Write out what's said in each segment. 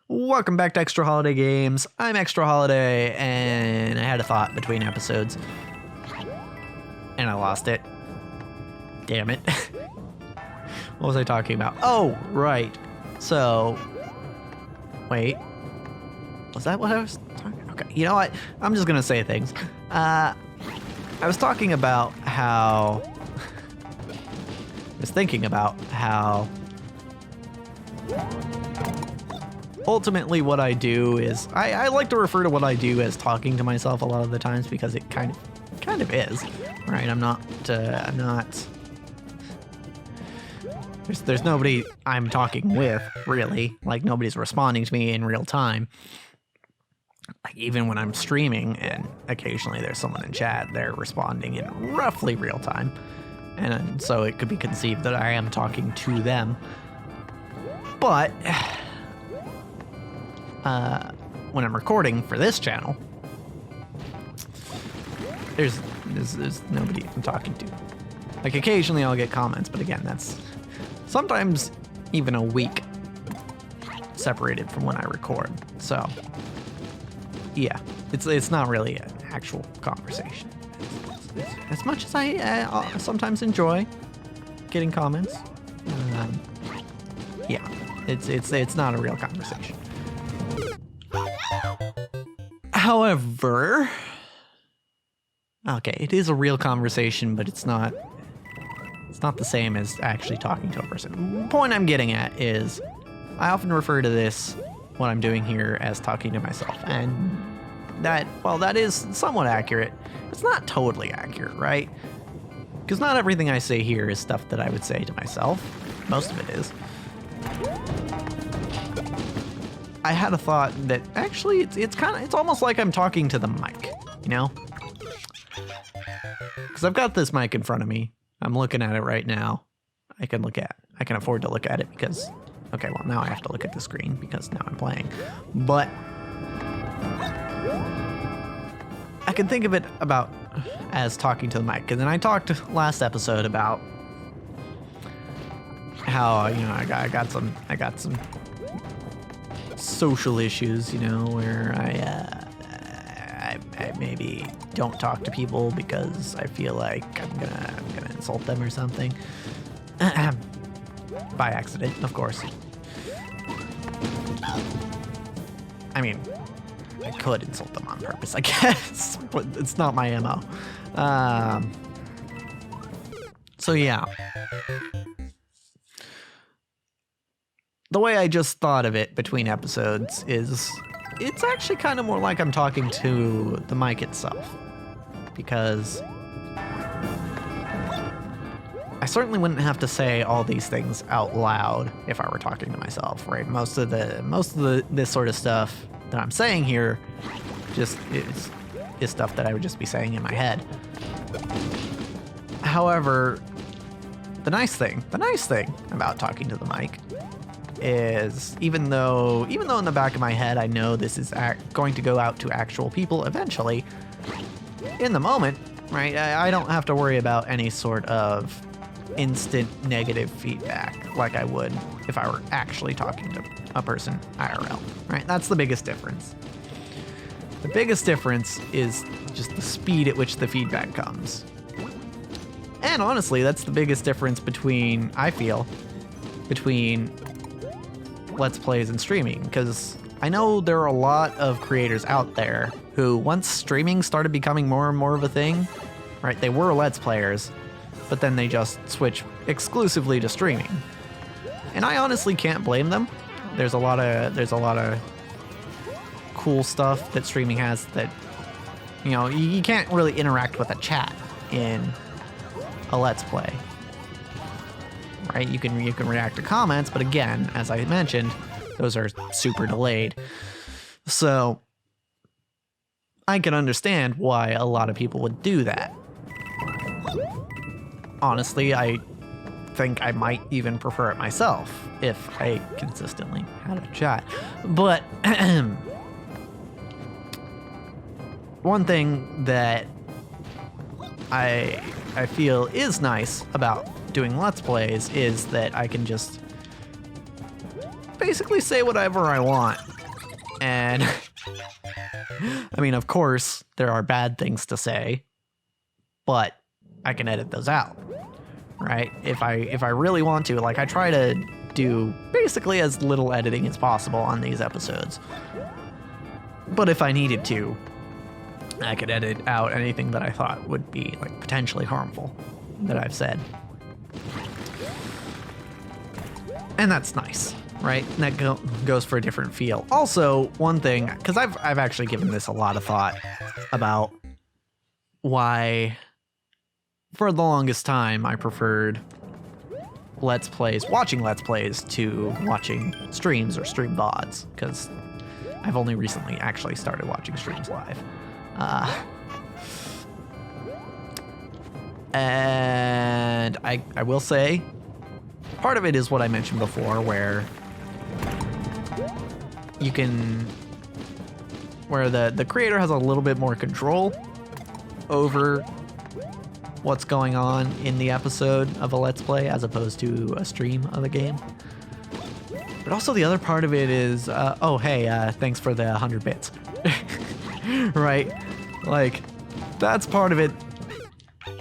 Welcome back to Extra Holiday Games. I'm Extra Holiday, and I had a thought between episodes, and I lost it. Damn it. What was I talking about? Oh, right. So, wait. Was that what I was talking about? Okay, you know what? I'm just gonna say things. I was talking about how... I was thinking about how... ultimately what I do is I like to refer to what I do as talking to myself a lot of the times because it kind of is, right? I'm not there's nobody I'm talking with, really. Like, nobody's responding to me in real time. Like, even when I'm streaming and occasionally there's someone in chat, they're responding in roughly real time. And so it could be conceived that I am talking to them. But when I'm recording for this channel, there's nobody I'm talking to. Like, occasionally I'll get comments, but again, that's sometimes even a week separated from when I record. So yeah, it's not really an actual conversation. As much as I sometimes enjoy getting comments, yeah, it's not a real conversation. However, okay, it is a real conversation, but it's not the same as actually talking to a person. The point I'm getting at is I often refer to this, what I'm doing here, as talking to myself. And that, well, that is somewhat accurate. It's not totally accurate, right? Because not everything I say here is stuff that I would say to myself. Most of it is. I had a thought that actually it's almost like I'm talking to the mic, you know? Because I've got this mic in front of me. I'm looking at it right now. I can afford to look at it because, okay, well, now I have to look at the screen because now I'm playing. But I can think of it about as talking to the mic. And then I talked last episode about how, you know, I got some social issues, you know, where I maybe don't talk to people because I feel like I'm gonna insult them or something. By accident, of course. I mean, I could insult them on purpose, I guess, but it's not my MO. So yeah. The way I just thought of it between episodes is it's actually kind of more like I'm talking to the mic itself, because I certainly wouldn't have to say all these things out loud if I were talking to myself, right? Most of this sort of stuff that I'm saying here just is stuff that I would just be saying in my head. However, the nice thing about talking to the mic is even though in the back of my head I know this is going to go out to actual people eventually, in the moment, right, I don't have to worry about any sort of instant negative feedback like I would if I were actually talking to a person IRL, right? That's the biggest difference. The biggest difference is just the speed at which the feedback comes. And honestly, that's the biggest difference between Let's Plays and streaming, because I know there are a lot of creators out there who, once streaming started becoming more and more of a thing, right, they were Let's Players, but then they just switch exclusively to streaming. And I honestly can't blame them. There's a lot of cool stuff that streaming has that, you know, you can't really interact with a chat in a Let's Play. Right, you can react to comments, but again, as I mentioned, those are super delayed. So I can understand why a lot of people would do that. Honestly, I think I might even prefer it myself if I consistently had a chat. But one thing that I feel is nice about doing Let's Plays is that I can just basically say whatever I want And I mean, of course, there are bad things to say, but I can edit those out, right? If I really want to, like I try to do basically as little editing as possible on these episodes. But if I needed to, I could edit out anything that I thought would be like potentially harmful that I've said. And that's nice, right? And that goes for a different feel. Also, one thing, because I've actually given this a lot of thought about why, for the longest time, I preferred Let's Plays, watching Let's Plays to watching streams or stream VODs, because I've only recently actually started watching streams live. And I will say, part of it is what I mentioned before, where you can, where the creator has a little bit more control over what's going on in the episode of a Let's Play as opposed to a stream of a game. But also the other part of it is, oh, hey, thanks for the 100 bits. Right? Like, that's part of it.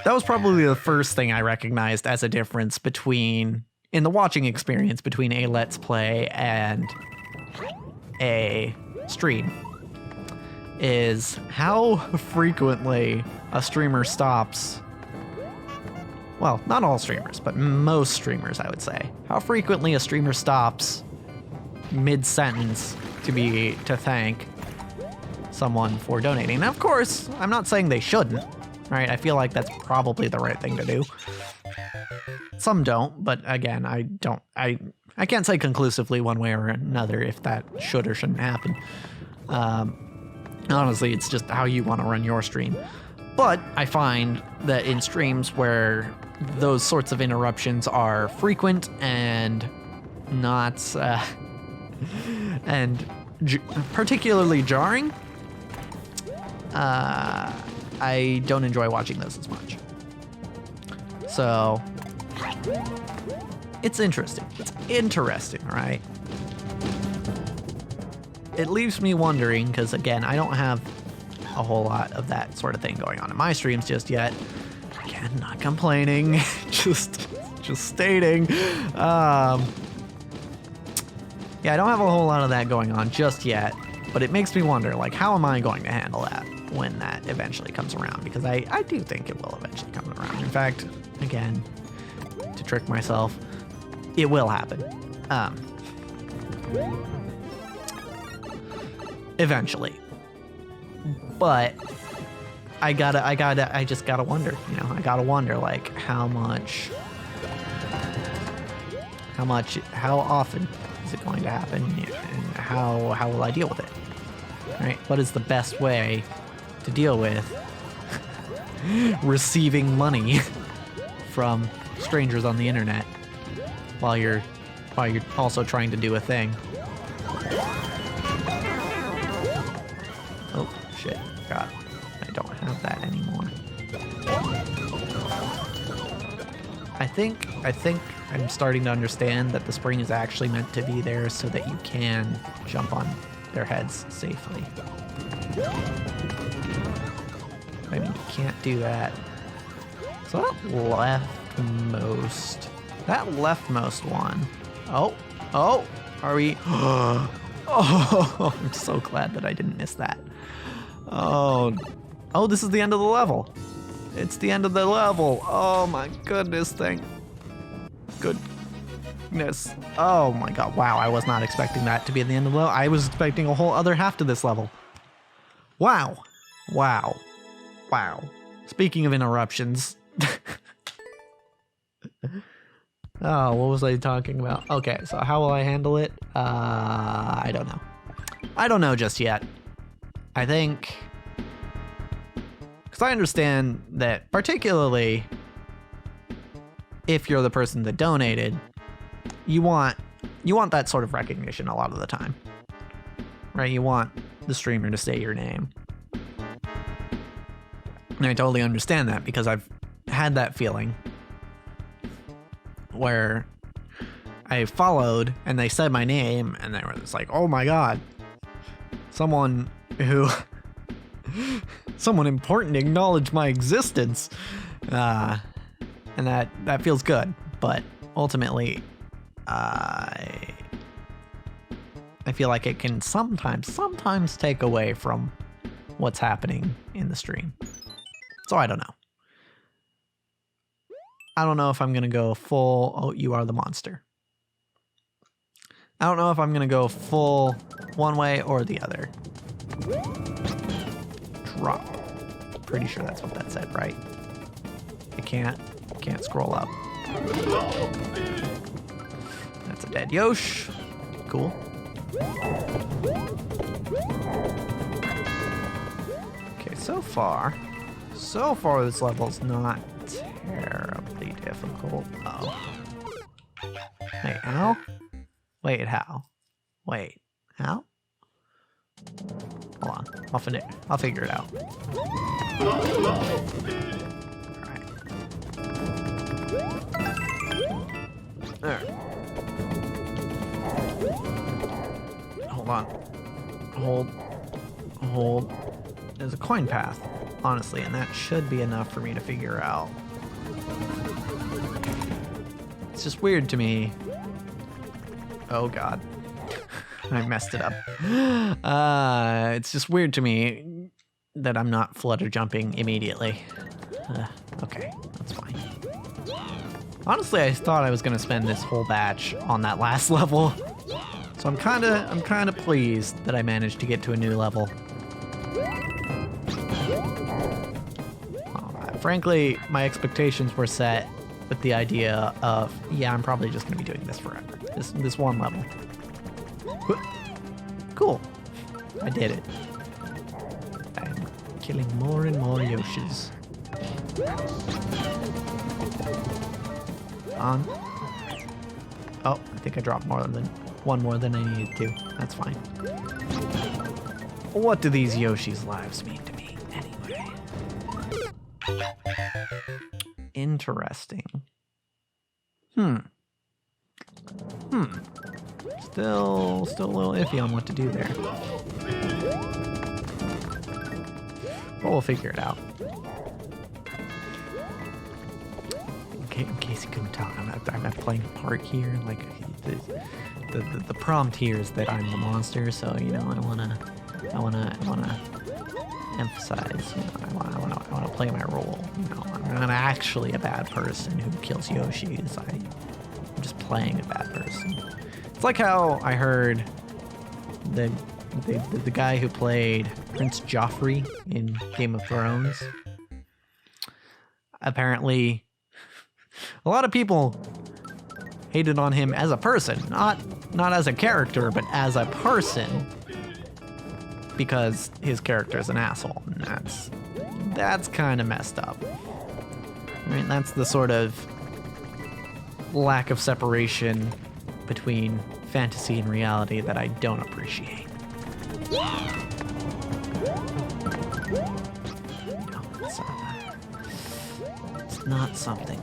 That was probably the first thing I recognized as a difference between, in the watching experience, between a Let's Play and a stream, is how frequently a streamer stops. Well, not all streamers, but most streamers, I would say. How frequently a streamer stops mid-sentence to thank someone for donating. Now, of course, I'm not saying they shouldn't, right? I feel like that's probably the right thing to do. Some don't, but again, I can't say conclusively one way or another if that should or shouldn't happen. Honestly, it's just how you want to run your stream. But I find that in streams where those sorts of interruptions are frequent and not, particularly jarring, I don't enjoy watching those as much. So, it's interesting. It's interesting, right? It leaves me wondering, because again, I don't have a whole lot of that sort of thing going on in my streams just yet. Again, not complaining, just stating. Yeah, I don't have a whole lot of that going on just yet, but it makes me wonder, like, how am I going to handle that when that eventually comes around? Because I do think it will eventually come around. In fact, again, to trick myself, it will happen. Eventually. But I just gotta wonder, you know, I gotta wonder, like, how often is it going to happen, and how will I deal with it, right? What is the best way to deal with receiving money from strangers on the internet while you're also trying to do a thing? Oh, shit. God. I don't have that anymore. I think I'm starting to understand that the spring is actually meant to be there so that you can jump on their heads safely. I mean, you can't do that. So that leftmost one. Oh, are we? Oh, I'm so glad that I didn't miss that. Oh, this is the end of the level. It's the end of the level. Oh my goodness, goodness. Oh my god, wow, I was not expecting that to be at the end of the level. I was expecting a whole other half to this level. Wow. Speaking of interruptions. Oh, what was I talking about? Okay, so how will I handle it? I don't know. I don't know just yet. I think, because I understand that particularly if you're the person that donated, you want that sort of recognition a lot of the time, right? You want the streamer to say your name. And I totally understand that, because I've had that feeling where I followed and they said my name and they were just like, oh my god, someone who, someone important acknowledged my existence. And that feels good, but ultimately, I feel like it can sometimes take away from what's happening in the stream. So I don't know. I don't know if I'm going to go full, oh, you are the monster. I don't know if I'm going to go full one way or the other. Drop. Pretty sure that's what that said, right? I can't scroll up. That's a dead Yosh. Cool. Okay, so far this level's not terribly difficult. Oh. Wait, how? Wait, how? Wait, how? Hold on, I'll figure it out. Alright. There. Hold on. Hold. There's a coin path, honestly, and that should be enough for me to figure out. It's just weird to me. Oh god. I messed it up. It's just weird to me that I'm not flutter jumping immediately. Okay, that's fine. Honestly, I thought I was gonna spend this whole batch on that last level. So I'm kinda pleased that I managed to get to a new level. Frankly, my expectations were set with the idea of, yeah, I'm probably just gonna be doing this forever. This one level. Cool. I did it. I'm killing more and more Yoshis. On. Oh, I think I dropped one more than I needed to. That's fine. What do these Yoshi's lives mean to me, anyway? Interesting. Still a little iffy on what to do there. But we'll figure it out. In case you couldn't tell, I'm not playing a part here. Like the prompt here is that I'm the monster, so you know I wanna emphasize. You know, I wanna play my role. You know, I'm not actually a bad person who kills Yoshis. I'm just playing a bad person. It's like how I heard the guy who played Prince Joffrey in Game of Thrones. Apparently, a lot of people hated on him as a person, not as a character, but as a person, because his character is an asshole, and that's kind of messed up. I mean, that's the sort of lack of separation between fantasy and reality that I don't appreciate. No, it's not something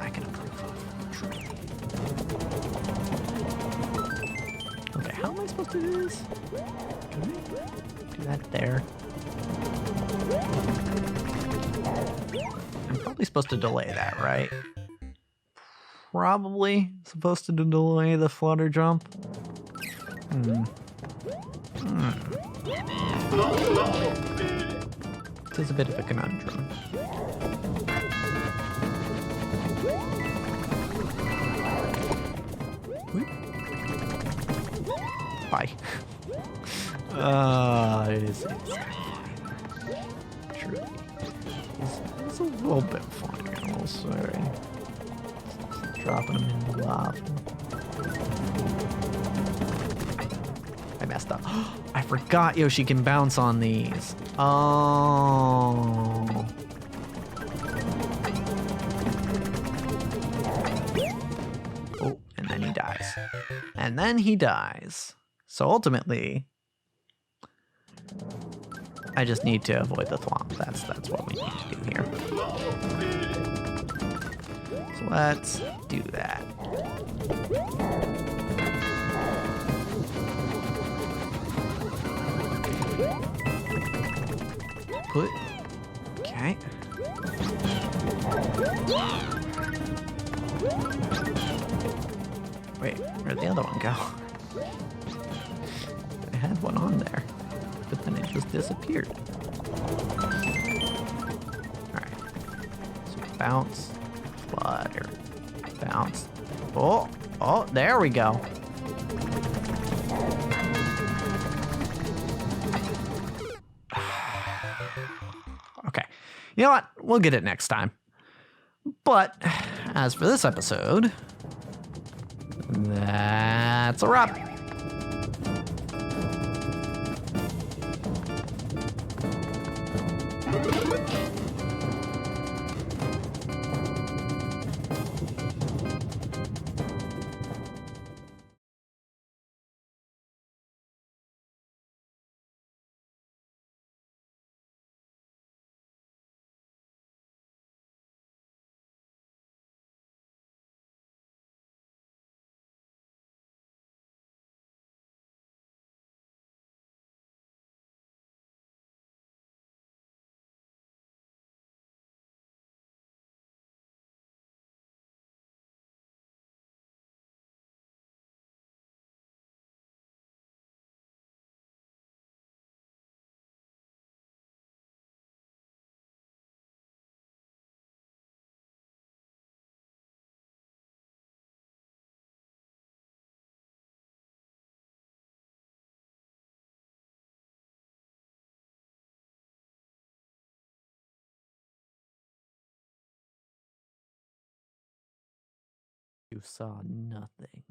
I can approve of, truly. Okay, how am I supposed to do this? Can I do that there? I'm probably supposed to delay that, right? Probably supposed to delay the flutter jump. It is a bit of a conundrum. Bye. It's kind of fine. Truly. It's a little bit funny, I will say. Dropping them in the lava. I messed up. I forgot Yoshi can bounce on these. Oh. Oh, and then he dies. And then he dies. So ultimately, I just need to avoid the thwomp. That's what we need to do here. So let's do that. put. Okay. Wait, where'd the other one go? I had one on there, but then it just disappeared. Alright. So bounce, flutter, bounce. Oh, oh, there we go. Okay. You know what? We'll get it next time. But as for this episode, that's a wrap. You saw nothing.